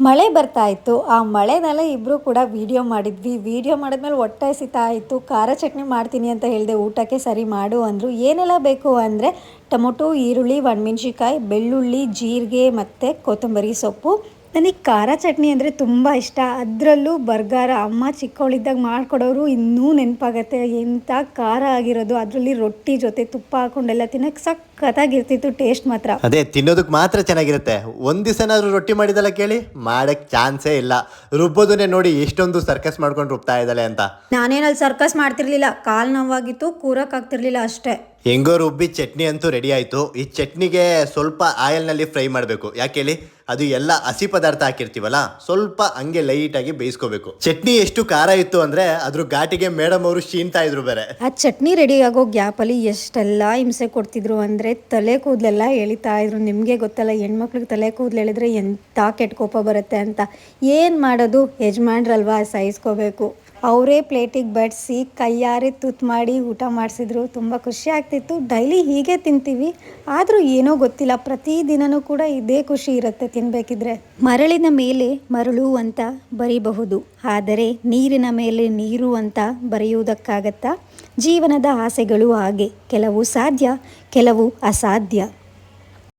ಮಳೆ ಬರ್ತಾ ಇತ್ತು. ಆ ಮಳೆನಲ್ಲೇ ಇಬ್ಬರು ಕೂಡ ವಿಡಿಯೋ ಮಾಡಿದ್ವಿ. ವಿಡಿಯೋ ಮಾಡಿದ್ಮೇಲೆ ಹೊಟ್ಟೆ ಹಸಿತಾ ಇತ್ತು. ಖಾರ ಚಟ್ನಿ ಮಾಡ್ತೀನಿ ಅಂತ ಹೇಳಿದೆ, ಊಟಕ್ಕೆ ಸರಿ ಮಾಡು ಅಂದರು. ಏನೆಲ್ಲ ಬೇಕು ಅಂದರೆ ಟೊಮೊಟೊ, ಈರುಳ್ಳಿ, ಒಣಮೆಣ್ಸಿಕಾಯಿ, ಬೆಳ್ಳುಳ್ಳಿ, ಜೀರಿಗೆ ಮತ್ತು ಕೊತ್ತಂಬರಿ ಸೊಪ್ಪು. ನನಗೆ ಖಾರ ಚಟ್ನಿ ಅಂದರೆ ತುಂಬ ಇಷ್ಟ. ಅದರಲ್ಲೂ ಬರ್ಗಾರ ಅಮ್ಮ ಚಿಕ್ಕವಳಿದ್ದಾಗ ಮಾಡಿಕೊಡೋರು ಇನ್ನೂ ನೆನಪಾಗತ್ತೆ. ಎಂಥ ಖಾರ ಆಗಿರೋದು, ಅದರಲ್ಲಿ ರೊಟ್ಟಿ ಜೊತೆ ತುಪ್ಪ ಹಾಕೊಂಡೆಲ್ಲ ತಿನ್ನೋಕ್ಕೆ ಸಖತ್ತಾಗಿರ್ತಿತ್ತು. ಟೇಸ್ಟ್ ಮಾತ್ರ ಅದೇ ತಿನ್ನೋದಕ್ಕೆ ಮಾತ್ರ ಚೆನ್ನಾಗಿರುತ್ತೆ. ಒಂದು ದಿವಸನಾದ್ರೂ ರೊಟ್ಟಿ ಮಾಡಿದಲ್ಲ ಕೇಳಿ, ಮಾಡಕ್ಕೆ ಚಾನ್ಸೇ ಇಲ್ಲ. ರುಬ್ಬೋದನ್ನೇ ನೋಡಿ ಎಷ್ಟೊಂದು ಸರ್ಕಸ್ ಮಾಡ್ಕೊಂಡು ರುಬ್ತಾ ಇದ್ದಾಳೆ ಅಂತ. ನಾನೇನಲ್ಲಿ ಸರ್ಕಸ್ ಮಾಡ್ತಿರ್ಲಿಲ್ಲ, ಕಾಲು ನೋವಾಗಿತ್ತು, ಕೂರಕ್ಕಾಗ್ತಿರ್ಲಿಲ್ಲ ಅಷ್ಟೇ. ಹೆಂಗೋ ರುಬ್ಬಿ ಚಟ್ನಿ ಅಂತೂ ರೆಡಿ ಆಯಿತು. ಈ ಚಟ್ನಿಗೆ ಸ್ವಲ್ಪ ಆಯಿಲ್ನಲ್ಲಿ ಫ್ರೈ ಮಾಡಬೇಕು. ಯಾಕೆ ಹೇಳಿ, ಅದು ಎಲ್ಲ ಹಸಿ ಪದಾರ್ಥ ಹಾಕಿರ್ತೀವಲ್ಲ, ಸ್ವಲ್ಪ ಹಂಗೆ ಲೈಟಾಗಿ ಬೇಯಿಸ್ಕೋಬೇಕು. ಚಟ್ನಿ ಎಷ್ಟು ಖಾರ ಇತ್ತು ಅಂದರೆ ಅದ್ರ ಘಾಟಿಗೆ ಮೇಡಮ್ ಅವರು ಶೀನ್ತಾ ಇದ್ರು ಬೇರೆ. ಆ ಚಟ್ನಿ ರೆಡಿ ಆಗೋ ಗ್ಯಾಪಲ್ಲಿ ಎಷ್ಟೆಲ್ಲ ಹಿಂಸೆ ಕೊಡ್ತಿದ್ರು ಅಂದರೆ ತಲೆ ಕೂದಲೆಲ್ಲ ಎಳಿತಾ ಇದ್ರು. ನಿಮಗೆ ಗೊತ್ತಲ್ಲ, ಹೆಣ್ಮಕ್ಳಿಗೆ ತಲೆ ಕೂದಲು ಎಳೆದ್ರೆ ಎಂಥ ಕೆಟ್ಟ ಕೋಪ ಬರುತ್ತೆ ಅಂತ. ಏನು ಮಾಡೋದು, ಯಜಮಾನ್ರಲ್ವಾ, ಸಹಿಸ್ಕೋಬೇಕು. ಅವರೇ ಪ್ಲೇಟಿಗೆ ಬಡಿಸಿ ಕೈಯಾರೆ ತುತ್ತು ಮಾಡಿ ಊಟ ಮಾಡಿಸಿದ್ರು. ತುಂಬ ಖುಷಿ ಆಗ್ತಿತ್ತು. ಡೈಲಿ ಹೀಗೆ ತಿಂತೀವಿ, ಆದರೂ ಏನೋ ಗೊತ್ತಿಲ್ಲ, ಪ್ರತಿದಿನವೂ ಕೂಡ ಇದೇ ಖುಷಿ ಇರುತ್ತೆ ತಿನ್ನಬೇಕಿದ್ರೆ. ಮರಳಿನ ಮೇಲೆ ಮರಳು ಅಂತ ಬರೀಬಹುದು, ಆದರೆ ನೀರಿನ ಮೇಲೆ ನೀರು ಅಂತ ಬರೆಯುವುದಕ್ಕಾಗತ್ತಾ? ಜೀವನದ ಆಸೆಗಳು ಹಾಗೆ, ಕೆಲವು ಸಾಧ್ಯ, ಕೆಲವು ಅಸಾಧ್ಯ.